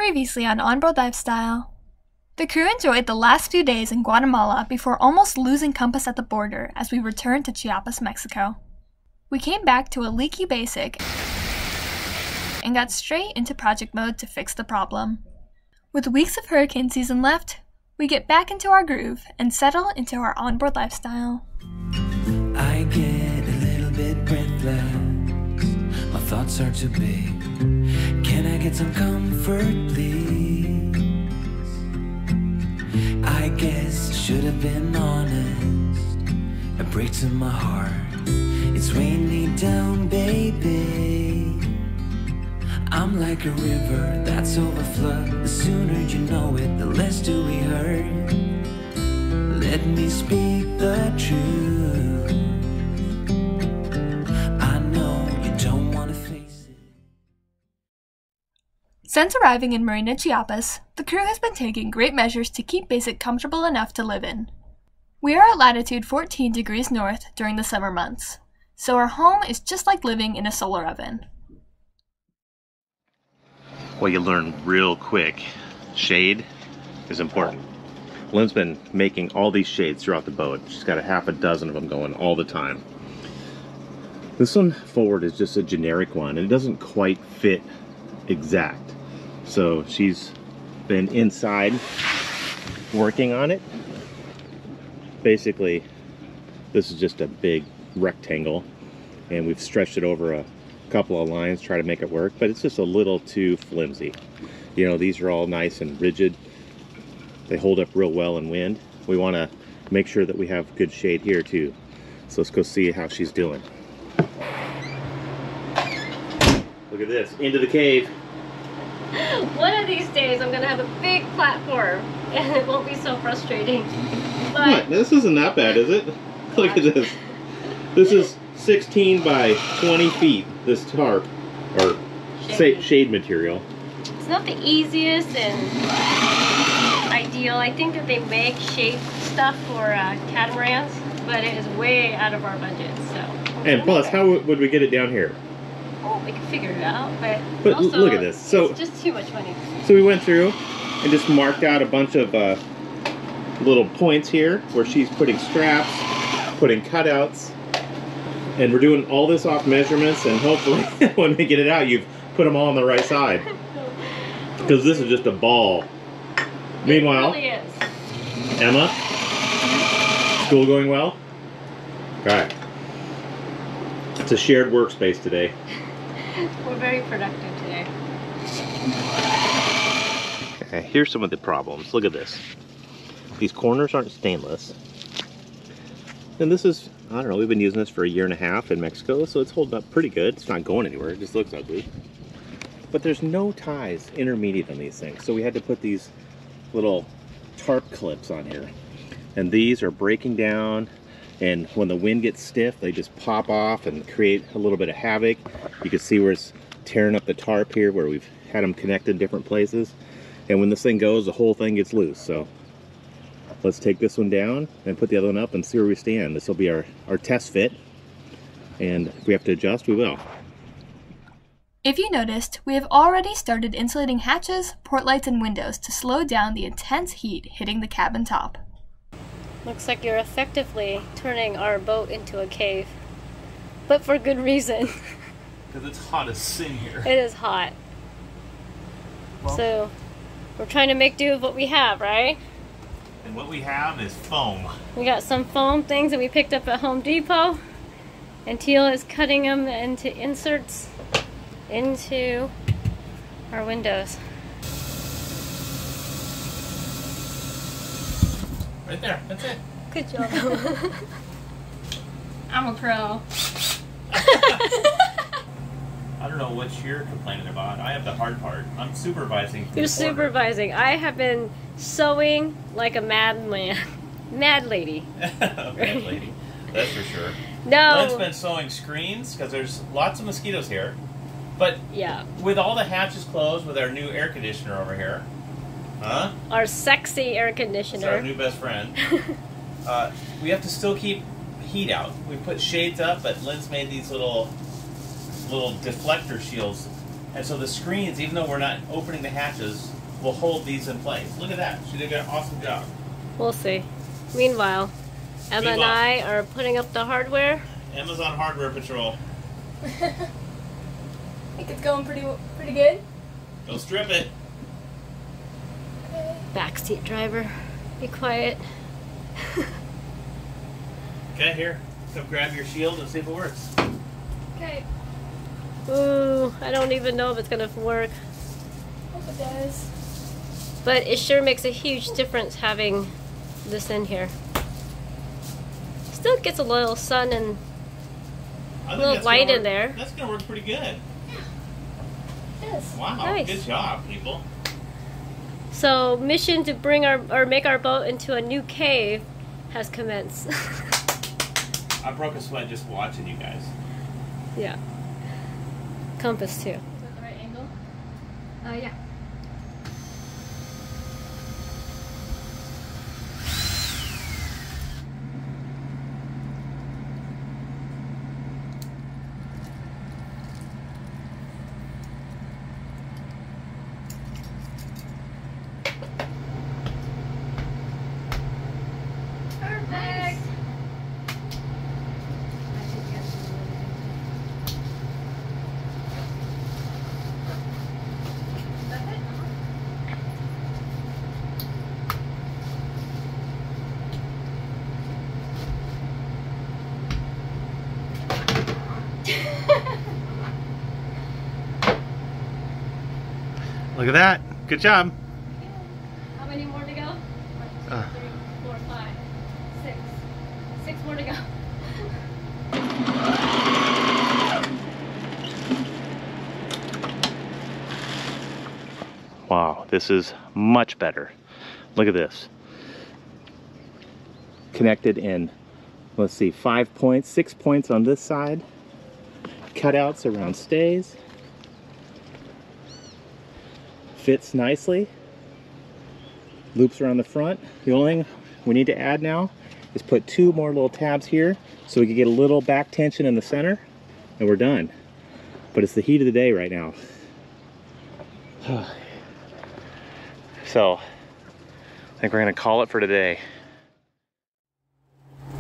Previously on Onboard Lifestyle. The crew enjoyed the last few days in Guatemala before almost losing compass at the border as we returned to Chiapas, Mexico. We came back to a leaky basic and got straight into project mode to fix the problem. With weeks of hurricane season left, we get back into our groove and settle into our onboard lifestyle. I get a little bit breathless, my thoughts are too big. Can I get some comfort, please? I guess I should have been honest. It breaks in my heart. It's weighing me down, baby. I'm like a river that's overflowed. The sooner you know it, the less do we hurt. Let me speak the truth. I know you don't want to face it. Since arriving in Marina Chiapas, the crew has been taking great measures to keep Basic comfortable enough to live in. We are at latitude 14 degrees north during the summer months, so our home is just like living in a solar oven. Well, you learn real quick, shade is important. Lynn's been making all these shades throughout the boat. She's got a half a dozen of them going all the time. This one forward is just a generic one, and it doesn't quite fit exact. So she's been inside working on it. Basically, this is just a big rectangle, and we've stretched it over a couple of lines, try to make it work, but it's just a little too flimsy. You know, these are all nice and rigid. They hold up real well in wind. We want to make sure that we have good shade here too. So let's go see how she's doing. Look at this, into the cave. One of these days I'm gonna have a big platform and it won't be so frustrating. But What? This isn't that bad, is it? Look at this. This is 16 by 20 feet, this tarp, or shade material. it's not the easiest and ideal. I think that they make shade stuff for catamarans, but it is way out of our budget. So. And plus, how would we get it down here? Oh, we can figure it out, but also, look at this. So it's just too much money. So we went through and just marked out a bunch of little points here where she's putting straps, putting cutouts, and we're doing all this off measurements, and hopefully when we get it out, you've put them all on the right side. Because this is just a ball. Meanwhile, It really is. Emma, school going well? Alright. It's a shared workspace today. We're very productive today. Okay, here's some of the problems. Look at this. These corners aren't stainless. And this is, I don't know, we've been using this for a year and a half in Mexico, so it's holding up pretty good. It's not going anywhere, it just looks ugly. But there's no ties intermediate on these things, so we had to put these little tarp clips on here. And these are breaking down, and when the wind gets stiff, they just pop off and create a little bit of havoc. You can see where it's tearing up the tarp here, where we've had them connected in different places. And when this thing goes, the whole thing gets loose. So let's take this one down and put the other one up and see where we stand. This will be our test fit, and if we have to adjust, we will. If you noticed, we have already started insulating hatches, port lights, and windows to slow down the intense heat hitting the cabin top. Looks like you're effectively turning our boat into a cave, but for good reason. Because it's hot as sin here. It is hot. Well, so we're trying to make do with what we have, right? And what we have is foam. We got some foam things that we picked up at Home Depot, and Teal is cutting them into inserts into our windows. Right there, that's it. Good job. I'm a pro. I don't know what you're complaining about. I have the hard part. I'm supervising. You're supervising. I have been sewing like a madman. Mad lady. Mad lady. That's for sure. No. Lynn's been sewing screens because there's lots of mosquitoes here. But yeah, with all the hatches closed, with our new air conditioner over here, huh? Our sexy air conditioner. It's our new best friend. We have to still keep heat out. We put shades up, but Lynn's made these little deflector shields And so the screens, even though we're not opening the hatches, will hold these in place. Look at that. She did an awesome job. We'll see. Meanwhile, Emma and I are putting up the hardware. Emma's on hardware patrol. I think it's going pretty good. Go strip it. Backseat driver, be quiet. Okay, here. Come grab your shield and see if it works. Okay. Ooh, I don't even know if it's gonna work. Hope it does. But it sure makes a huge difference having this in here. Still gets a little sun and a little light in there. That's gonna work pretty good. Yes. Wow, Nice. Good job, people. So mission to bring make our boat into a new cave has commenced. I broke a sweat just watching you guys. Yeah. Compass too. Is that the right angle? Yeah. Perfect. Look at that. Good job. How many more to go? 1, 2, 3, 4, 5, 6. 6 more to go. Wow, this is much better. Look at this. Connected in, let's see, 5 points, 6 points on this side. Cutouts around stays. Fits nicely. Loops around the front. The only thing we need to add now is put 2 more little tabs here so we can get a little back tension in the center, and we're done. But it's the heat of the day right now. So, I think we're gonna call it for today.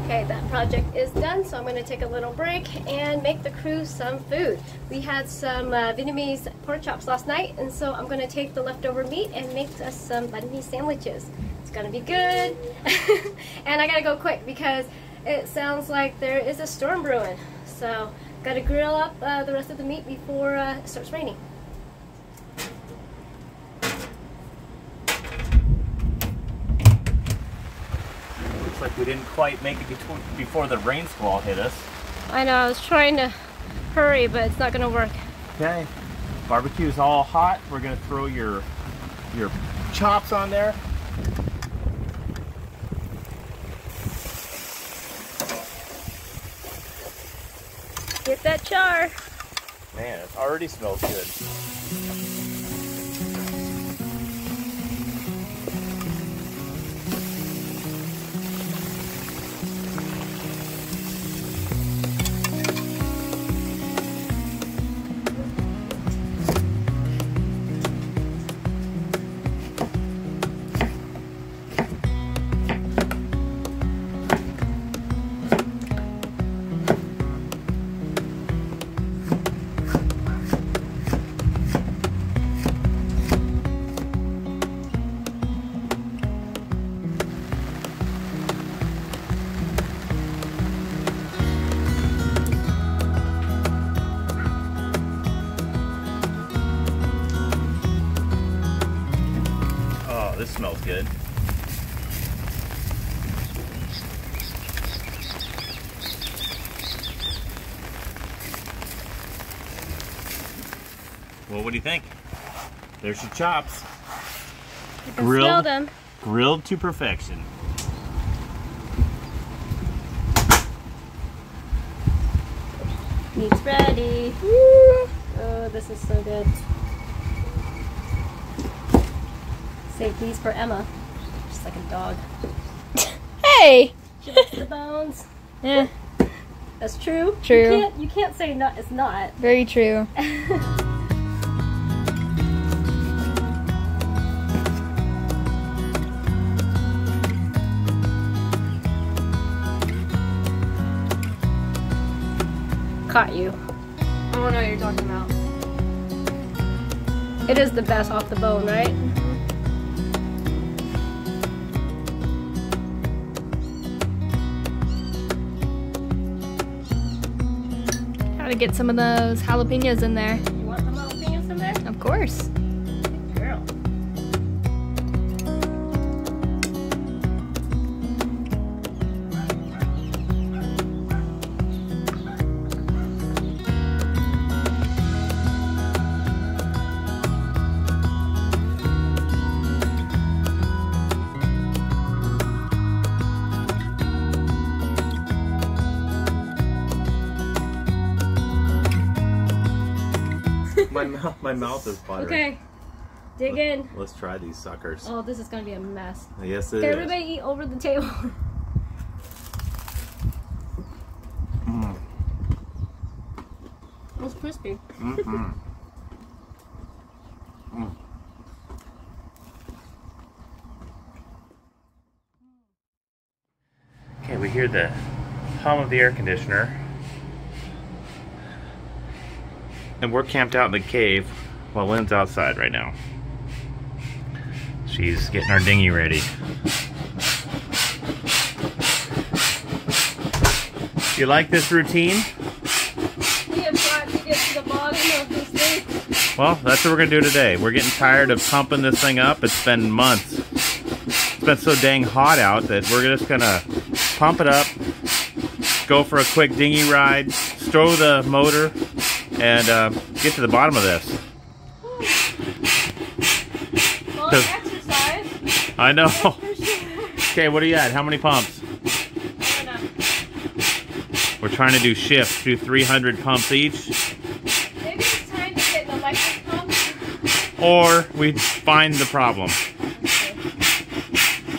Okay, that project is done, so I'm going to take a little break and make the crew some food. We had some Vietnamese pork chops last night, and so I'm going to take the leftover meat and make us some banh mi sandwiches. It's going to be good. And I got to go quick because it sounds like there is a storm brewing. So, got to grill up the rest of the meat before it starts raining. Like we didn't quite make it before the rain squall hit us. I know, I was trying to hurry, but it's not going to work. Okay, barbecue's all hot. We're gonna throw your chops on there. Get that char. Man, it already smells good. This smells good. Well, what do you think? There's your chops. You can smell them. Grilled to perfection. Meat's ready. Woo. Oh, this is so good. Save these for Emma. Just like a dog. Hey! She likes the bones. Yeah. That's true. True. You can't say not. It's not. Very true. caught you. I don't know what you're talking about. It is the best off the bone, right? Gotta get some of those jalapenos in there. You want some jalapenos in there? Of course. Good girl. My mouth is buttering. Okay, dig in. Let's try these suckers. Oh, this is gonna be a mess. Yes, it is. Everybody eat over the table. It's crispy. Okay, we hear the hum of the air conditioner. And we're camped out in the cave while Lynn's outside right now. She's getting our dinghy ready. You like this routine? We have got to get to the bottom of this thing. Well, that's what we're gonna do today. We're getting tired of pumping this thing up. It's been months. It's been so dang hot out that we're just gonna pump it up, go for a quick dinghy ride, stow the motor, and get to the bottom of this. Well, exercise. I know. Okay, what are you at? How many pumps? We're trying to do shifts, do 300 pumps each. Maybe it's time to get an electric pump. Or we find the problem.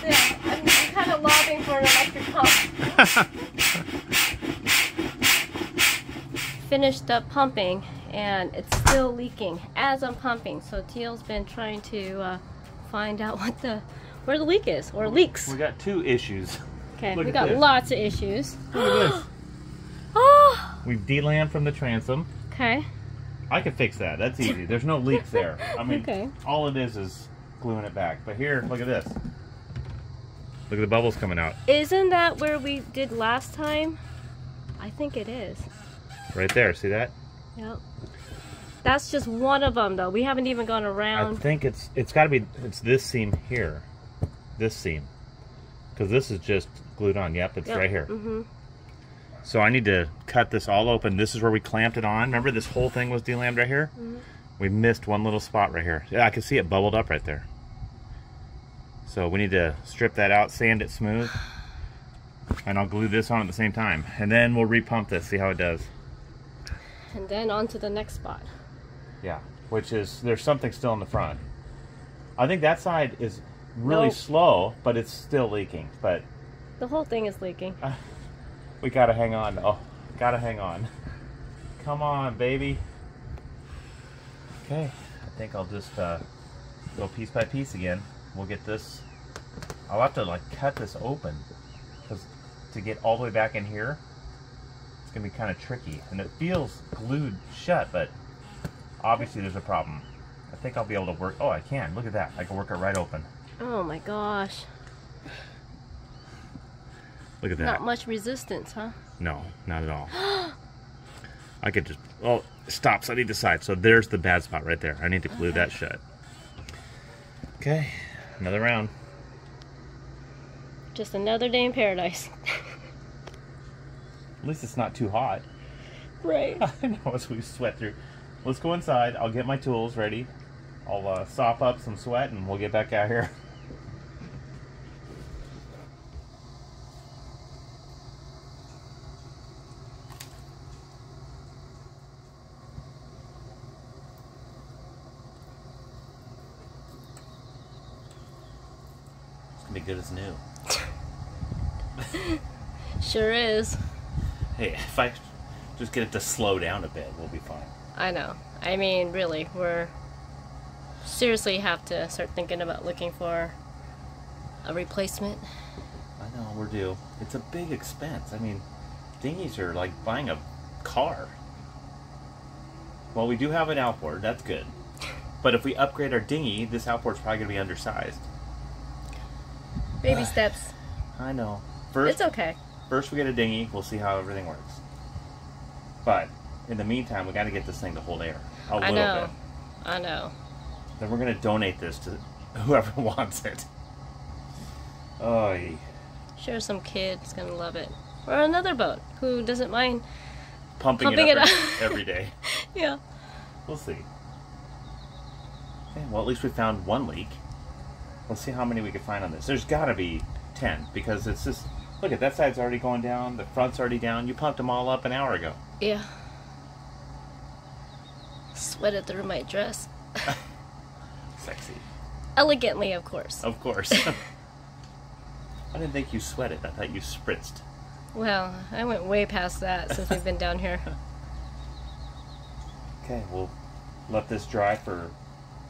Yeah, I'm kind of lobbying for an electric pump. Finished up pumping and it's still leaking as I'm pumping, so Teal's been trying to find out where the leak is, or leaks. We got two issues. Okay, we got lots of issues. Look at this. Oh, We've de-lammed from the transom. okay. I can fix that. That's easy. There's no leaks there. I mean, Okay. all it is gluing it back. But here, look at this. Look at the bubbles coming out. Isn't that where we did last time? I think it is. Right there. See that? Yep. That's just one of them, though. We haven't even gone I around. think it's got to be, it's this seam here. This seam. Because this is just glued on. Yep, it's right here. Mm-hmm. So I need to cut this all open. This is where we clamped it on. Remember this whole thing was de-lammed right here? Mm-hmm. We missed one little spot right here. Yeah, I can see it bubbled up right there. So we need to strip that out, sand it smooth. And I'll glue this on at the same time. And then we'll repump this, see how it does. And then on to the next spot. Yeah, which is, there's something still in the front. I think that side is really slow, but it's still leaking. But the whole thing is leaking. we gotta hang on. Oh, gotta hang on. Come on, baby. Okay, I think I'll just go piece by piece again. We'll get this. I'll have to like cut this open because to get all the way back in here, it's gonna be kind of tricky. And it feels glued shut, but obviously there's a problem. I think I'll be able to work. Oh, I can. Look at that. I can work it right open. Oh my gosh. Look at that. Not much resistance, huh? No, not at all. I could just, oh, stops. I need the side. So there's the bad spot right there. I need to glue that shut. Okay, another round. Just another day in paradise. At least it's not too hot. Right. I know, as we sweat through. Let's go inside. I'll get my tools ready. I'll sop up some sweat and we'll get back out here. It's gonna be good as new. Sure is. Hey, if I just get it to slow down a bit, we'll be fine. I know. I mean, really, we're seriously have to start thinking about looking for a replacement. I know, we're due. It's a big expense. I mean, dinghies are like buying a car. Well, we do have an outboard. That's good. But if we upgrade our dinghy, this outboard's probably going to be undersized. Baby steps. I know. First, It's okay. First we get a dinghy. We'll see how everything works. But in the meantime, we got to get this thing to hold air a little bit. I know. Then we're going to donate this to whoever wants it. Oh, Sure, some kid's gonna love it. Or another boat who doesn't mind pumping it up every day. Yeah. We'll see. Okay, well, at least we found one leak. Let's see how many we can find on this. There's got to be 10 because it's just, look at that side's already going down, the front's already down. You pumped them all up an hour ago. Yeah. Sweated through my dress. Sexy. Elegantly, of course. Of course. I didn't think you sweated. I thought you spritzed. Well, I went way past that since we've been down here. Okay, we'll let this dry for,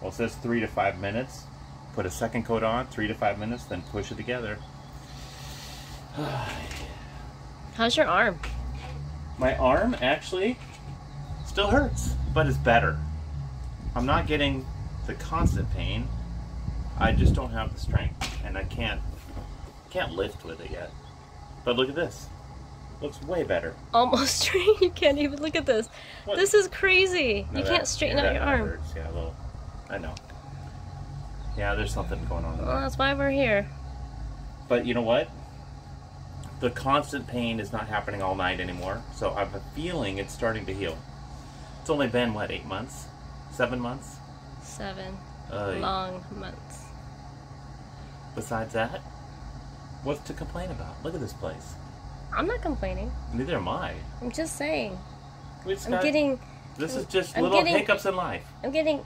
well, it says 3 to 5 minutes. Put a second coat on, 3 to 5 minutes, then push it together. How's your arm? My arm actually still hurts, but it's better. I'm not getting the constant pain. I just don't have the strength, and I can't lift with it yet. But look at this. Looks way better. Almost straight. You can't even look at this. What? This is crazy. No, you can't straighten out your arm. Hurts. Yeah, a little. I know. Yeah, there's something going on there. Well, that's why we're here. But you know what? The constant pain is not happening all night anymore, so I have a feeling it's starting to heal. It's only been, what, 8 months? 7 months? 7 Yeah. long months. Besides that, what's to complain about? Look at this place. I'm not complaining. Neither am I. I'm just saying. This is just I'm little getting- hiccups in life. I'm getting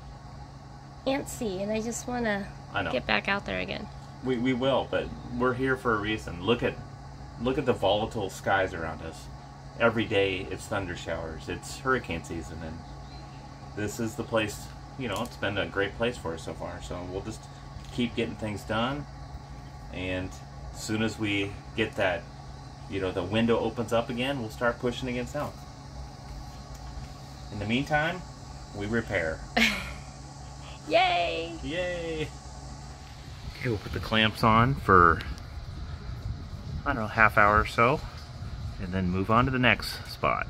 antsy, and I just want to I know. get back out there again. We will, but we're here for a reason. Look at the volatile skies around us. Every day it's thunder showers. It's hurricane season, and this is the place. You know, it's been a great place for us so far. So we'll just keep getting things done, and as soon as we get that, you know, the window opens up again, we'll start pushing again south. In the meantime, we repair. Yay! Yay! Okay, we'll put the clamps on for, I don't know, half hour or so, and then move on to the next spot.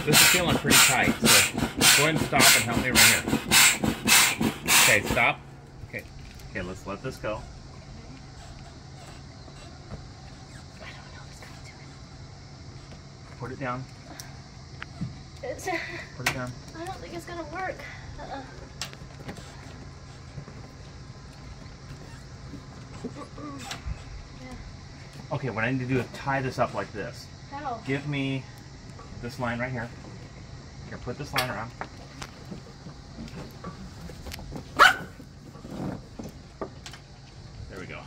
This is feeling pretty tight, so go ahead and stop and help me right here. Okay, stop. Okay, let's let this go. I don't know if it's going to do it. Put it down. Put it down. I don't think it's going to work. Okay, what I need to do is tie this up like this. How? Give me this line right here. Here, put this line around. There we go.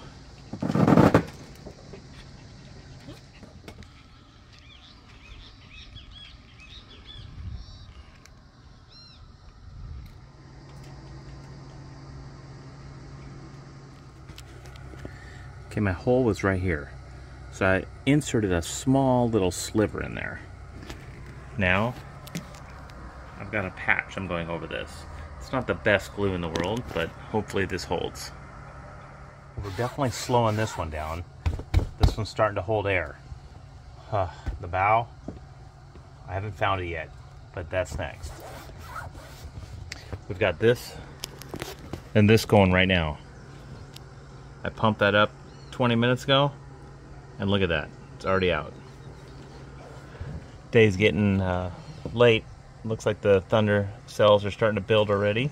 Okay, my hole was right here. So I inserted a small little sliver in there. Now, I've got a patch I'm going over this. It's not the best glue in the world, but hopefully this holds. We're definitely slowing this one down. This one's starting to hold air. The bow, I haven't found it yet, but that's next. We've got this and this going right now. I pumped that up 20 minutes ago, and look at that, it's already out. Day's getting late. Looks like the thunder cells are starting to build already,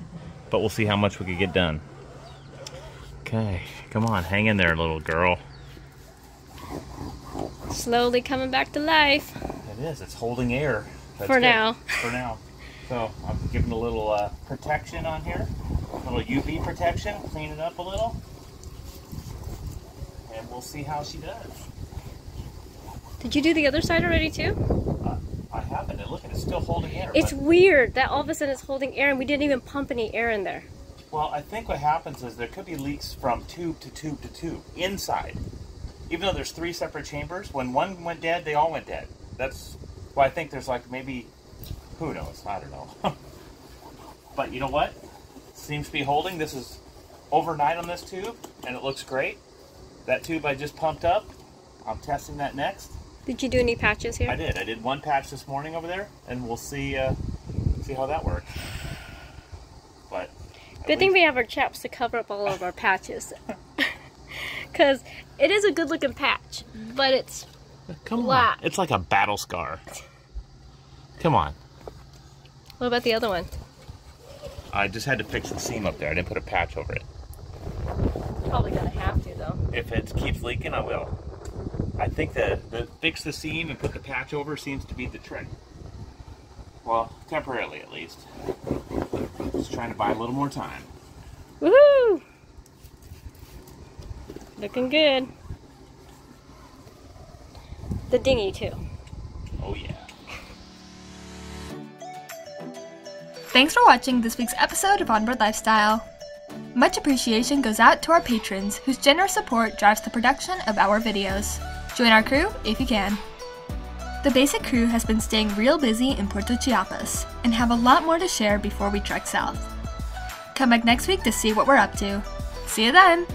but we'll see how much we could get done. Okay, come on, hang in there, little girl. Slowly coming back to life. It is, it's holding air. That's For good. now. For now. So I'm giving a little protection on here, a little UV protection, clean it up a little, and we'll see how she does. Did you do the other side already too? what happened. And look, it's still holding air. It's weird that all of a sudden it's holding air and we didn't even pump any air in there. Well, I think what happens is there could be leaks from tube to tube to tube inside. Even though there's 3 separate chambers, when one went dead, they all went dead. That's why I think there's like maybe, who knows, I don't know. But you know what? Seems to be holding. This is overnight on this tube, and it looks great. That tube I just pumped up, I'm testing that next. Did you do any patches here? I did. I did 1 patch this morning over there, and we'll see how that works. But good thing we have our chaps to cover up all of our patches. Because it is a good looking patch, but it's flat. It's like a battle scar. Come on. What about the other one? I just had to fix the seam up there. I didn't put a patch over it. Probably gonna have to though. If it keeps leaking, I will. I think the fix the seam and put the patch over seems to be the trick. Well, temporarily at least. Just trying to buy a little more time. Woohoo! Looking good. The dinghy too. Oh yeah. Thanks for watching this week's episode of Onboard Lifestyle. Much appreciation goes out to our patrons whose generous support drives the production of our videos. Join our crew if you can. The basic crew has been staying real busy in Puerto Chiapas and have a lot more to share before we trek south. Come back next week to see what we're up to. See you then!